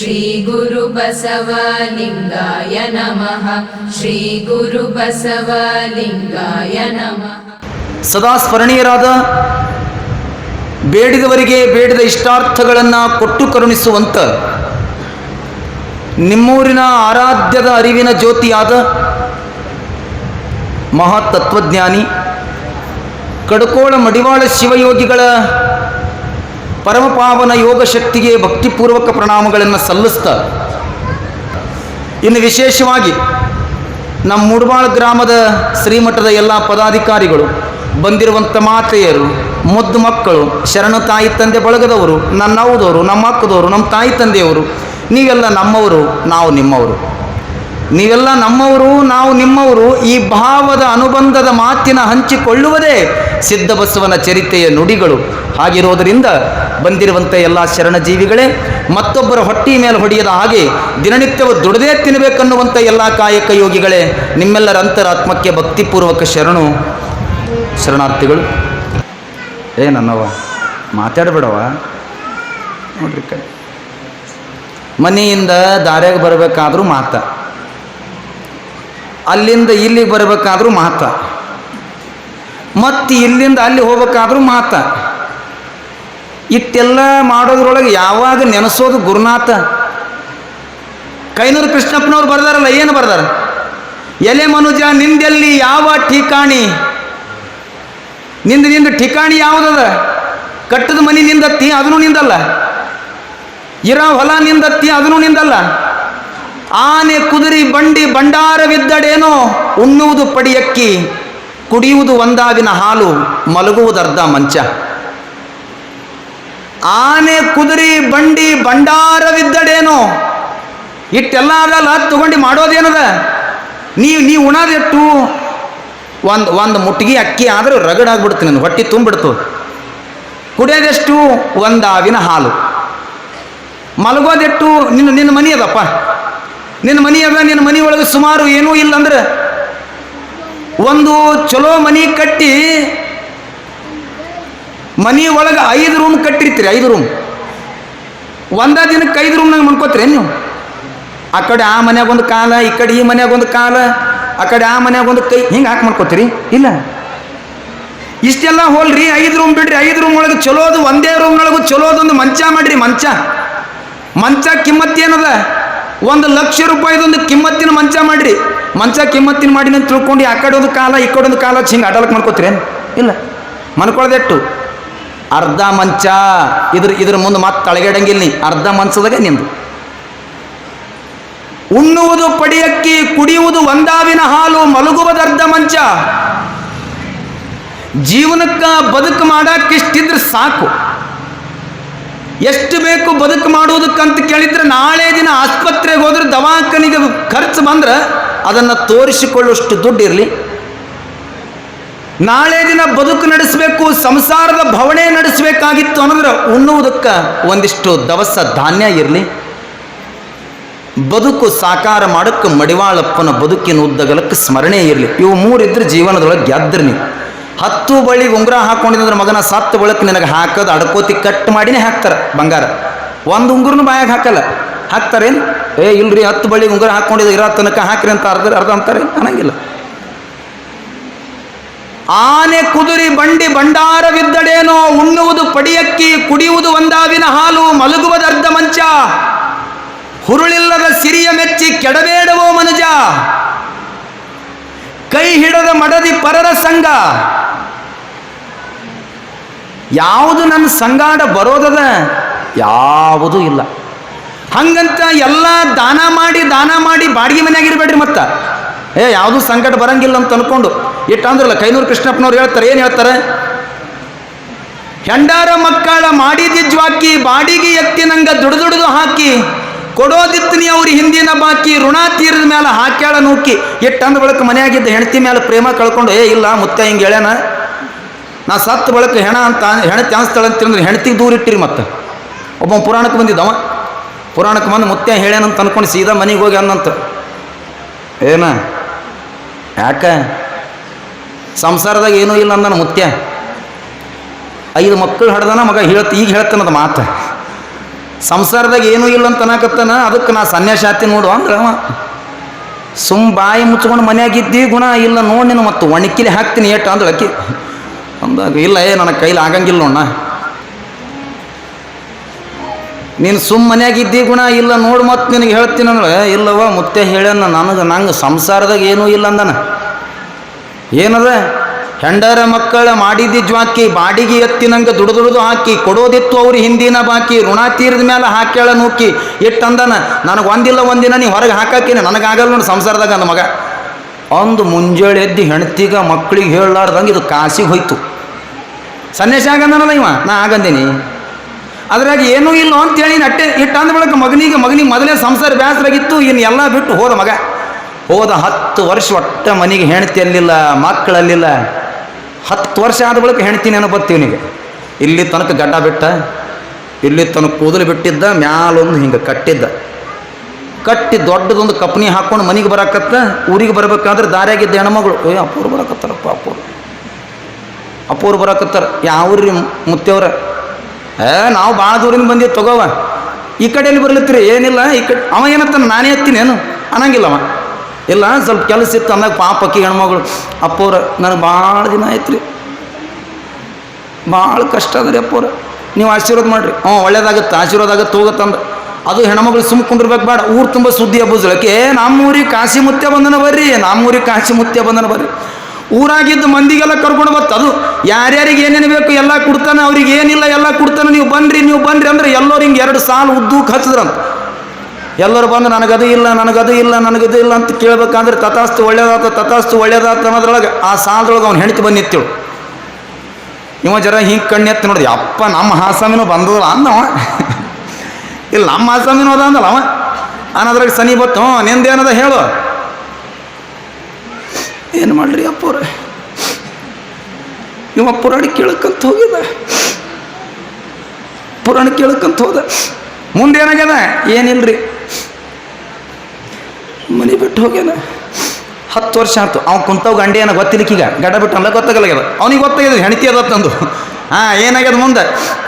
ಶ್ರೀ ಗುರು ಬಸವಲಿಂಗಾಯ ನಮಃ. ಶ್ರೀ ಗುರು ಬಸವಲಿಂಗಾಯ ನಮಃ. ಸದಾ ಸ್ಮರಣೀಯರಾದ, ಬೇಡಿದವರಿಗೆ ಬೇಡಿದ ಇಷ್ಟಾರ್ಥಗಳನ್ನು ಕೊಟ್ಟು ಕರುಣಿಸುವಂಥ ನಿಮ್ಮೂರಿನ ಆರಾಧ್ಯದ ಅರಿವಿನ ಜ್ಯೋತಿಯಾದ ಮಹಾತತ್ವಜ್ಞಾನಿ ಕಡಕೋಳ ಮಡಿವಾಳ ಶಿವಯೋಗಿಗಳ ಪರಮಪಾವನ ಯೋಗ ಶಕ್ತಿಗೆ ಭಕ್ತಿಪೂರ್ವಕ ಪ್ರಣಾಮಗಳನ್ನು ಸಲ್ಲಿಸ್ತಾ, ಇನ್ನು ವಿಶೇಷವಾಗಿ ನಮ್ಮ ಮೂಡಬಾಳ ಗ್ರಾಮದ ಶ್ರೀಮಠದ ಎಲ್ಲ ಪದಾಧಿಕಾರಿಗಳು, ಬಂದಿರುವಂಥ ಮಾತೆಯರು, ಮುದ್ದು ಮಕ್ಕಳು, ಶರಣ ತಾಯಿ ತಂದೆ ಬಳಗದವರು, ನನ್ನವದವರು, ನಮ್ಮ ಅಕ್ಕದವರು, ನಮ್ಮ ತಾಯಿ ತಂದೆಯವರು, ನೀವೆಲ್ಲ ನಮ್ಮವರು, ನಾವು ನಿಮ್ಮವರು. ನೀವೆಲ್ಲ ನಮ್ಮವರು, ನಾವು ನಿಮ್ಮವರು. ಈ ಭಾವದ ಅನುಬಂಧದ ಮಾತಿನ ಹಂಚಿಕೊಳ್ಳುವುದೇ ಸಿದ್ಧಬಸವನ ಚರಿತೆಯ ನುಡಿಗಳು. ಹಾಗಿರೋದರಿಂದ ಬಂದಿರುವಂಥ ಎಲ್ಲ ಶರಣಜೀವಿಗಳೇ, ಮತ್ತೊಬ್ಬರ ಹೊಟ್ಟೆ ಮೇಲೆ ಹೊಡೆಯದ ಹಾಗೆ ದಿನನಿತ್ಯವೂ ದುಡದೇ ತಿನ್ನಬೇಕನ್ನುವಂಥ ಎಲ್ಲ ಕಾಯಕ ಯೋಗಿಗಳೇ, ನಿಮ್ಮೆಲ್ಲರ ಅಂತರಾತ್ಮಕ್ಕೆ ಭಕ್ತಿಪೂರ್ವಕ ಶರಣಾರ್ಥಿಗಳು. ನನ್ನವ ಮಾತಾಡಬೇಡವ, ನೋಡ್ರಿ ಕೈ ಮನೆಯಿಂದ ದಾರ್ಯಾಗ ಬರಬೇಕಾದ್ರೂ ಮಾತ, ಅಲ್ಲಿಂದ ಇಲ್ಲಿಗೆ ಬರಬೇಕಾದ್ರೂ ಮಾತ, ಮತ್ತು ಇಲ್ಲಿಂದ ಅಲ್ಲಿ ಹೋಗ್ಬೇಕಾದ್ರೂ ಮಾತ. ಇಟ್ಟೆಲ್ಲ ಮಾಡೋದ್ರೊಳಗೆ ಯಾವಾಗ ನೆನೆಸೋದು ಗುರುನಾಥ. ಕೈನೂರು ಕೃಷ್ಣಪ್ಪನವ್ರು ಬರ್ದಾರಲ್ಲ, ಏನು ಬರ್ದಾರ? ಎಲೆ ಮನುಜ ನಿಂದೆಲ್ಲಿ ಯಾವ ಠಿಕಾಣಿ, ನಿಂದ ಠಿಕಾಣಿ ಯಾವುದದ? ಕಟ್ಟದ ಮನಿ ನಿಂದತ್ತಿ, ಅದನ್ನು ನಿಂದಲ್ಲ. ಇರೋ ಹೊಲ ನಿಂದತ್ತಿ, ಅದನ್ನು ನಿಂದಲ್ಲ. ಆನೆ ಕುದುರೆ ಬಂಡಿ ಭಂಡಾರವಿದ್ದಡೇನೋ, ಉಣ್ಣುವುದು ಪಡಿಯಕ್ಕಿ, ಕುಡಿಯುವುದು ಒಂದಾವಿನ ಹಾಲು, ಮಲಗುವುದರ್ಧ ಮಂಚ. ಆನೆ ಕುದುರೆ ಬಂಡಿ ಭಂಡಾರವಿದ್ದಡೇನೋ, ಇಟ್ಟೆಲ್ಲ ಅದಲ್ಲ, ತಗೊಂಡು ಮಾಡೋದೇನದ? ನೀವು ಉಣಾದೆಟ್ಟು ಒಂದು ಮುಟ್ಟಿಗೆ ಅಕ್ಕಿ ಆದರೂ ರಗಡಾಗ್ಬಿಡ್ತು, ನಿನ್ನ ಹೊಟ್ಟೆ ತುಂಬಿಡ್ತು. ಕುಡಿಯೋದೆಷ್ಟು? ಒಂದಾವಿನ ಹಾಲು. ಮಲಗೋದೆಟ್ಟು? ನಿನ್ನ ಮನೆ ಅದಪ್ಪ, ನಿನ್ನ ಮನೆ ಅದ. ನಿನ್ನ ಮನೆ ಒಳಗೆ ಸುಮಾರು ಏನೂ ಇಲ್ಲಂದ್ರೆ ಒಂದು ಚಲೋ ಮನೆ ಕಟ್ಟಿ ಮನೆ ಒಳಗೆ 5 ರೂಮ್ ಕಟ್ಟಿರ್ತೀರಿ. 5 ರೂಮ್ ಒಂದೇ ದಿನಕ್ಕೆ 5 ರೂಮ್ನಾಗ ಮನ್ಕೋತೀರಿ ನೀವು? ಆ ಕಡೆ ಆ ಮನ್ಯಾಗೊಂದು ಕಾಲ, ಈ ಕಡೆ ಈ ಮನ್ಯಾಗೊಂದು ಕಾಲ, ಆ ಕಡೆ ಆ ಮನ್ಯಾಗೊಂದು ಕೈ, ಹಿಂಗೆ ಹಾಕಿ ಮನ್ಕೋತೀರಿ? ಇಲ್ಲ. ಇಷ್ಟೆಲ್ಲ ಹೋಲ್ರಿ, 5 ರೂಮ್ ಬಿಡ್ರಿ. 5 ರೂಮ್ ಒಳಗೆ ಚಲೋದು, ಒಂದೇ ರೂಮ್ನೊಳಗೂ ಚಲೋದೊಂದು ಮಂಚ ಮಾಡ್ರಿ. ಮಂಚ ಕಿಮ್ಮತ್ತೇನದ? 1,00,000 ರೂಪಾಯಿದೊಂದು ಕಿಮ್ಮತ್ತಿನ ಮಂಚ ಮಾಡ್ರಿ. ಮಂಚ ಕಿಮ್ಮತ್ತಿನ ಮಾಡಿ ಅಂತ ತಿಳ್ಕೊಂಡು ಆ ಕಡೆ ಒಂದು ಕಾಲ, ಈ ಕಡೆ ಒಂದು ಕಾಲ ಹಿಂಗೆ ಆಟಲಕ್ಕೆ ಮನ್ಕೋತೀರೇನು? ಇಲ್ಲ. ಮನ್ಕೊಳ್ದೆಟ್ಟು ಅರ್ಧ ಮಂಚ. ಇದ್ರ ಮುಂದೆ ಮತ್ತೆ ತಳಗೆಡಂಗಿಲ್ಲ. ಅರ್ಧ ಮಂಚದಾಗ ನಿಂದು. ಉಣ್ಣುವುದು ಪಡಿಯಕ್ಕಿ, ಕುಡಿಯುವುದು ಒಂದಾವಿನ ಹಾಲು, ಮಲಗುವುದರ್ಧ ಮಂಚ. ಜೀವನಕ್ಕೆ ಬದುಕು ಮಾಡಕ್ಕಿಷ್ಟಿದ್ರೆ ಸಾಕು. ಎಷ್ಟು ಬೇಕು ಬದುಕು ಮಾಡುವುದಕ್ಕಂತ ಕೇಳಿದ್ರೆ, ನಾಳೆ ದಿನ ಆಸ್ಪತ್ರೆಗೆ ಹೋದ್ರೆ ದವಾಖಾನೆಗೆ ಖರ್ಚು ಬಂದ್ರೆ ಅದನ್ನು ತೋರಿಸಿಕೊಳ್ಳುವಷ್ಟು ದುಡ್ಡು ಇರಲಿ. ನಾಳೆ ದಿನ ಬದುಕು ನಡೆಸಬೇಕು, ಸಂಸಾರದ ಭವಣೆ ನಡೆಸಬೇಕಾಗಿತ್ತು ಅನ್ನೋದ್ರೆ ಉಣ್ಣುವುದಕ್ಕೆ ಒಂದಿಷ್ಟು ದವಸ ಧಾನ್ಯ ಇರಲಿ. ಬದುಕು ಸಾಕಾರ ಮಾಡೋಕ್ಕೆ ಮಡಿವಾಳಪ್ಪನ ಬದುಕಿನ ಉದ್ದಗಲಕ್ಕೆ ಸ್ಮರಣೆ ಇರಲಿ. ಇವು 3 ಇದ್ರೆ ಜೀವನದೊಳಗೆ ಗೆದ್ರಿ ನೀವು. 10 ಬಳಿಗೆ ಉಂಗುರ ಹಾಕೊಂಡಿದ್ರೆ ಮಗನ ಸತ್ತು ಬಳಕ್ಕೆ ನಿನಗೆ ಹಾಕೋದು ಅಡ್ಕೋತಿ ಕಟ್ ಮಾಡಿನೇ ಹಾಕ್ತಾರೆ ಬಂಗಾರ. ಒಂದು ಉಂಗುರನು ಬಾಯಾಗ ಹಾಕಲ್ಲ. ಹಾಕ್ತಾರೇನು? ಇಲ್ರಿ, 10 ಬಳಿಗೆ ಉಂಗುರ ಹಾಕೊಂಡಿದ್ದು ಇರೋ ತನಕ ಹಾಕ್ರಿ ಅಂತ ಅರ್ಧ ಅಂತಾರೆ, ಅನ್ನಂಗಿಲ್ಲ. ಆನೆ ಕುದುರೆ ಬಂಡಿ ಭಂಡಾರವಿದ್ದಡೇನೋ, ಉಣ್ಣುವುದು ಪಡಿಯಕ್ಕಿ, ಕುಡಿಯುವುದು ಒಂದಾವಿನ ಹಾಲು, ಮಲಗುವುದರ್ಧ ಮಂಚ. ಹುರುಳಿಲ್ಲದ ಸಿರಿಯ ಮೆಚ್ಚಿ ಕೆಡಬೇಡವೋ ಮನುಜ, ಕೈ ಹಿಡದ ಮಡದಿ ಪರರ ಸಂಘ. ಯಾವುದು ನನ್ನ ಸಂಗಾಡ ಬರೋದದ? ಯಾವುದೂ ಇಲ್ಲ. ಹಂಗಂತ ಎಲ್ಲ ದಾನ ಮಾಡಿ ಬಾಡಿಗೆ ಮನೆಯಾಗಿರ್ಬೇಡ್ರಿ. ಮತ್ತೆ ಯಾವುದೂ ಸಂಕಟ ಬರಂಗಿಲ್ಲ ಅಂತ ಅನ್ಕೊಂಡು ಇಟ್ಟಂದ್ರಲ್ಲ. ಕೈನೂರು ಕೃಷ್ಣಪ್ಪನವ್ರು ಹೇಳ್ತಾರೆ, ಏನು ಹೇಳ್ತಾರೆ? ಹೆಂಡಾರ ಮಕ್ಕಳ ಮಾಡಿದಿಜ್ವಾಕಿ, ಬಾಡಿಗೆ ಎತ್ತಿ ನಂಗ ದುಡಿದು ಹಾಕಿ, ಕೊಡೋದಿತ್ತನಿ ಅವ್ರ ಹಿಂದಿನ ಬಾಕಿ, ಋಣ ತೀರದ ಮೇಲೆ ಹಾಕ್ಯಾಳ ನೂಕಿ. ಎಟ್ಟಂದ ಬಳಕ ಮನೆಯಾಗಿದ್ದ ಹೆಂಡತಿ ಮೇಲೆ ಪ್ರೇಮ ಕಳ್ಕೊಂಡು, ಇಲ್ಲ ಮುತ್ತ ಹಿಂಗೆ ಹೇಳ್ಯಾನ, ನಾ ಸತ್ತು ಬಳಕ ಹೆಣತಿ ಅನಿಸ್ತಾಳೆ ಅಂತಂದ್ರೆ ಹೆಂಡತಿಗೆ ದೂರ ಇಟ್ಟಿರಿ. ಮತ್ತೆ ಒಬ್ಬ ಪುರಾಣಕ್ಕೆ ಬಂದಿದ್ದವ, ಪುರಾಣಕ್ಕೆ ಬಂದು ಮುತ್ತ ಹೇಳ್ಯಾನಂತ ಅನ್ಕೊಂಡು ಸೀದಾ ಮನೆಗೆ ಹೋಗಿ ಅನ್ನಂತ. ಏನ ಯಾಕ ಸಂಸಾರದಾಗ ಏನೂ ಇಲ್ಲ ಅಂದನ ಮುತ್ಯ. 5 ಮಕ್ಕಳು ಹಡ್ದನ ಮಗ ಈಗ ಹೇಳ್ತಾನದ ಮಾತು. ಸಂಸಾರದಾಗ ಏನೂ ಇಲ್ಲ ಅಂತ ಅನ್ನಕತ್ತಾನ, ಅದಕ್ಕೆ ನಾ ಸನ್ಯಾಸಾತಿ ನೋಡು ಅಂದ್ರೆ ಅವ ಬಾಯಿ ಮುಚ್ಕೊಂಡು ಮನ್ಯಾಗಿದ್ದಿ ಗುಣ ಇಲ್ಲ ನೋಡಿ ನೀನು ಮತ್ತು ಒಣಕಿಲಿ ಹಾಕ್ತೀನಿ ಏಟ ಅಂದ್ರೆ ಅಕ್ಕಿ ಅಂದಾಗ ಇಲ್ಲ ನನ್ನ ಕೈಲಿ ಆಗಂಗಿಲ್ಲ ನೋಡ, ನೀನು ಮನ್ಯಾಗಿದ್ದಿ ಗುಣ ಇಲ್ಲ ನೋಡಿ ಮತ್ತು ನಿನಗೆ ಹೇಳ್ತೀನಿ ಅಂದ್ರೆ ಇಲ್ಲವ ಮುತ್ತೆ ಹೇಳ್ಯಾನ ನಂಗೆ ಸಂಸಾರದಾಗ ಏನೂ ಇಲ್ಲ ಅಂದನ. ಏನದ ಹೆಂಡರ ಮಕ್ಕಳ ಮಾಡಿದ್ದಿ ಜ್ವಾಕಿ ಬಾಡಿಗೆ ಎತ್ತಿ ನಂಗೆ ದುಡ್ದು ಹಾಕಿ ಕೊಡೋದಿತ್ತು ಅವ್ರು ಹಿಂದಿನ ಬಾಕಿ ಋಣ ತೀರಿದ ಮೇಲೆ ಹಾಕ್ಯಾಳ ನೂಕಿ ಎಷ್ಟು ಅಂದನ. ನನಗೆ ಒಂದಿನ ನೀ ಹೊರಗೆ ಹಾಕಾಕಿನಿ ನನಗಾಗಲ್ಲ ನೋಡಿ ಸಂಸಾರದಾಗ ಅಂದ ಮಗ. ಒಂದು ಮುಂಜಾನೆ ಎದ್ದು ಹೆಣ್ತಿಗ ಮಕ್ಕಳಿಗೆ ಹೇಳಲಾರ್ದಂಗೆ ಇದು ಕಾಸಿಗೆ ಹೋಯ್ತು. ಸನ್ಯಾಸ ಆಗಂದನಲ್ಲ ಇವ, ನಾ ಆಗಂದೀನಿ ಅದ್ರಾಗ ಏನೂ ಇಲ್ಲ ಅಂತೇಳಿ ಅಟ್ಟೆ ಇಟ್ಟು ಅಂದ ಬಳಿಕ ಮಗನಿಗೆ ಮೊದಲೇ ಸಂಸಾರ ಬೇಸರಾಗಿತ್ತು, ಇನ್ನು ಎಲ್ಲ ಬಿಟ್ಟು ಹೋದ ಮಗ. ಹೋದ 10 ವರ್ಷ ಒಟ್ಟ ಮನೆಗೆ ಹೆಣ್ತಿ ಅಲ್ಲಿಲ್ಲ, ಮಕ್ಕಳಲ್ಲಿಲ್ಲ. 10 ವರ್ಷ ಆದ ಬಳಿಕ ಹೆಣ್ತೀನಿ ಏನೋ ಬರ್ತೀವನಿಗೆ. ಇಲ್ಲಿ ತನಕ ಗಡ್ಡ ಬಿಟ್ಟ, ಇಲ್ಲಿ ತನಕ ಕೂದಲು ಬಿಟ್ಟಿದ್ದ, ಮ್ಯಾಲೊಂದು ಹಿಂಗೆ ಕಟ್ಟಿ ದೊಡ್ಡದೊಂದು ಕಪ್ನಿ ಹಾಕ್ಕೊಂಡು ಮನೆಗೆ ಬರಾಕತ್ತ. ಊರಿಗೆ ಬರ್ಬೇಕಾದ್ರೆ ದಾರಿಯಾಗಿದ್ದ ಹೆಣ್ಮಗಳು ಅಪ್ಪವ್ರು ಬರಾಕತ್ತಾರಪ್ಪ, ಅಪ್ಪವ್ರು ಬರಾಕತ್ತಾರ. ಯಾವ್ರಿ ಮುತ್ತೆವ್ರ? ನಾವು ಭಾಳ ದೂರಿಂದ ಬಂದೀವಿ ತಗೋವ, ಈ ಕಡೆಯಲ್ಲಿ ಬರ್ಲತ್ತೀರಿ? ಏನಿಲ್ಲ ಈ ಕಡೆ. ಅವ ಏನತ್ತಾನ ನಾನೇ ಎತ್ತೀನಿ ಏನು ಅನ್ನಂಗಿಲ್ಲ ಅವ. ಇಲ್ಲ ಸ್ವಲ್ಪ ಕೆಲಸ ಇತ್ತು ಅಂದಾಗ ಪಾಪಕ್ಕಿ ಹೆಣ್ಮಗಳು, ಅಪ್ಪವ್ರ ನನಗೆ ಭಾಳ ದಿನ ಆಯ್ತು ರೀ, ಭಾಳ ಕಷ್ಟ ಅದ ರೀ ಅಪ್ಪವ್ರ, ನೀವು ಆಶೀರ್ವಾದ ಮಾಡಿರಿ. ಒಳ್ಳೇದಾಗುತ್ತೆ, ಆಶೀರ್ವಾದ ಆಗುತ್ತೆ ಹೋಗುತ್ತಂದ. ಅದು ಹೆಣ್ಮಗಳು ಕುಂದಿರ್ಬೇಕು ಬೇಡ. ಊರು ತುಂಬ ಸುದ್ದಿ ಹಬ್ಬುಜಳಕ್ಕೆ ನಮ್ಮೂರಿಗೆ ಕಾಶಿ ಮುತ್ಯ ಬಂದನ ಬರ್ರಿ, ನಮ್ಮೂರಿಗೆ ಕಾಶಿ ಮುತ್ಯ ಬಂದನ ಬರ್ರಿ. ಊರಾಗಿದ್ದು ಮಂದಿಗೆಲ್ಲ ಕರ್ಕೊಂಡು ಬತ್ತು. ಅದು ಯಾರ್ಯಾರಿಗೆ ಏನೇನು ಬೇಕು ಎಲ್ಲ ಕೊಡ್ತಾನೆ, ಅವ್ರಿಗೆ ಏನಿಲ್ಲ ಎಲ್ಲ ಕೊಡ್ತಾನೆ, ನೀವು ಬನ್ರಿ ಅಂದ್ರೆ ಎಲ್ಲರೂ ಹಿಂಗೆ 2 ಸಾಲು ಉದ್ದಕ್ಕೆ ಹಚ್ಚಿದ್ರಂತ. ಎಲ್ಲರೂ ಬಂದು ನನಗದು ಇಲ್ಲ ಅಂತ ಕೇಳ್ಬೇಕಾದ್ರೆ ತಥಾಸ್ತು ಒಳ್ಳೇದಾತ ಅನ್ನೋದ್ರೊಳಗೆ ಆ ಸಾಲದೊಳಗೆ ಅವ್ನು ಹೆಣ್ತಿ ಬಂದು ನಿಂತೇಳು. ಇವ ಜರ ಹಿಂಗೆ ಕಣ್ಣೆತ್ತಿ ನೋಡಿದೆ, ಅಪ್ಪ ನಮ್ಮ ಹಾಸಾಮಿನೂ ಬಂದದಲ್ಲ ಅಂದವ. ಇಲ್ಲ ನಮ್ಮ ಹಾಸಾಮಿನೂ ಅದ ಅಂದಲ್ಲ ಅವ ಅನ್ನೋದ್ರಾಗ ಸನಿ ಬತ್ತು. ನಿಂದೇನದ ಹೇಳು, ಏನು ಮಾಡ್ರಿ ಅಪ್ಪವ್ರ? ಇವ ಪುರಾಣ ಕೇಳಕ್ಕಂತ ಹೋಗಿದ, ಹೋದ. ಮುಂದೇನಾಗ್ಯದ? ಏನಿಲ್ರಿ, ಮನೆ ಬಿಟ್ಟು ಹೋಗ್ಯಾನ. 10 ವರ್ಷ ಆಯ್ತು. ಅವ್ನು ಕುಂತವ್ ಗಂಡೆ ಏನೋ ಗೊತ್ತಿಲಿಕ್ಕೀಗ ಗಡ್ಡ ಬಿಟ್ಟು ಅಲ್ಲ ಗೊತ್ತಾಗಲ್ಲಾಗ್ಯದ. ಅವ್ನಿಗೆ ಗೊತ್ತಾಗ್ಯದ ಹೆಣ್ತಿ ಅದತ್ತಂದು. ಏನಾಗ್ಯದ ಮುಂದೆ?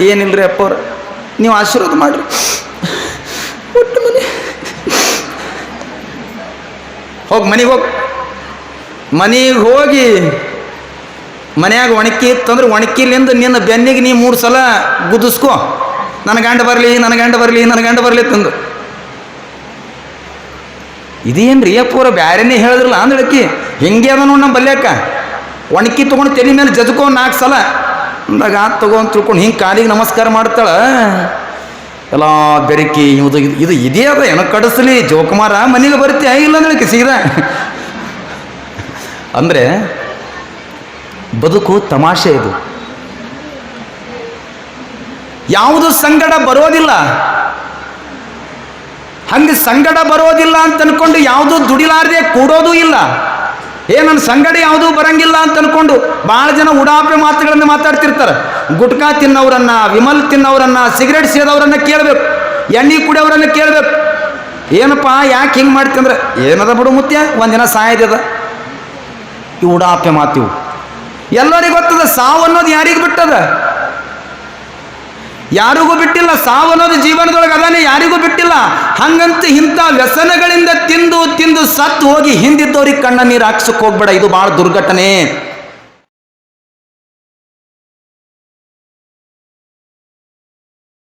ಏನಿಲ್ರಿ ಅಪ್ಪವ್ರ, ನೀವು ಆಶೀರ್ವಾದ ಮಾಡ್ರಿ. ಒಟ್ಟು ಮನೆಗೆ ಹೋಗಿ ಮನ್ಯಾಗ ಒಣಕಿ ಇತ್ತಂದ್ರೆ ಒಣಕಿಲಿಂದ ನಿನ್ನ ಬೆನ್ನಿಗೆ ನೀ 3 ಸಲ ಗುದಿಸ್ಕೊ, ನನ್ನ ಗಂಡ ಬರಲಿ ತಂದು. ಇದೇನು ಅಪ್ಪವ್ರ ಬ್ಯಾರೇನೇ ಹೇಳಿದ್ರಲ್ಲ ಅಂದಳಕ್ಕಿ. ಹಿಂಗೆ ಅದ ನೋಡಿ ನಮ್ಮ ಬಲ್ಯಾಕ. ಒಣಕಿ ತೊಗೊಂಡು ತಲೆ ಮೇಲೆ ಜಜ್ಕೊ 4 ಸಲ ಅಂದಾಗ ತಗೊಂಡು ತಿಳ್ಕೊಂಡು ಹಿಂಗೆ ಕಾಲಿಗೆ ನಮಸ್ಕಾರ ಮಾಡ್ತಾಳ. ಎಲ್ಲ ಬೆರಕಿ ಇದು ಇದೇ ಅದ ಏನೋ ಕಡಿಸ್ಲಿ ಜೋಕುಮಾರ ಮನೆಗೆ ಬರ್ತೀಯ ಇಲ್ಲ ಅಂದಳಕ್ಕಿ ಸೀದಾ. ಅಂದರೆ ಬದುಕು ತಮಾಷೆ. ಇದು ಯಾವುದು ಸಂಗಡ ಬರೋದಿಲ್ಲ, ಹಂಗೆ ಸಂಗಡ ಬರೋದಿಲ್ಲ ಅಂತ ಅನ್ಕೊಂಡು ಯಾವುದು ದುಡಿಲಾರದೆ ಕೂಡೋದು ಇಲ್ಲ. ನನ್ನ ಸಂಗಡ ಯಾವುದೂ ಬರಂಗಿಲ್ಲ ಅಂತ ಅನ್ಕೊಂಡು ಭಾಳ ಜನ ಉಡಾಪೆ ಮಾತುಗಳನ್ನು ಮಾತಾಡ್ತಿರ್ತಾರೆ. ಗುಟ್ಕಾ ತಿನ್ನೋರನ್ನ, ವಿಮಲ್ ತಿನ್ನೋರನ್ನ, ಸಿಗರೇಟ್ ಸೇದವ್ರನ್ನ ಕೇಳಬೇಕು, ಎಣ್ಣೆ ಕುಡಿಯೋರನ್ನ ಕೇಳಬೇಕು. ಏನಪ್ಪ ಯಾಕೆ ಹಿಂಗೆ ಮಾಡ್ತಂದ್ರೆ ಏನದ ಬಿಡು ಮುತ್ಯ, ಒಂದಿನ ಸಾಯದ. ಈ ಉಡಾಪೆ ಮಾತಿವು ಎಲ್ಲರಿಗೂ ಗೊತ್ತದ. ಸಾವು ಅನ್ನೋದು ಯಾರಿಗೆ ಬಿಟ್ಟದ? ಯಾರಿಗೂ ಬಿಟ್ಟಿಲ್ಲ. ಸಾವು ಅನ್ನೋದು ಜೀವನದೊಳಗೆ ಅದಾನೆ, ಯಾರಿಗೂ ಬಿಟ್ಟಿಲ್ಲ. ಹಂಗಂತ ಇಂಥ ವ್ಯಸನಗಳಿಂದ ತಿಂದು ಸತ್ತು ಹೋಗಿ ಹಿಂದಿದ್ದವ್ರಿಗೆ ಕಣ್ಣ ನೀರು ಹಾಕ್ಸಕ್ಕೆ ಹೋಗ್ಬೇಡ. ಇದು ಭಾಳ ದುರ್ಘಟನೆ.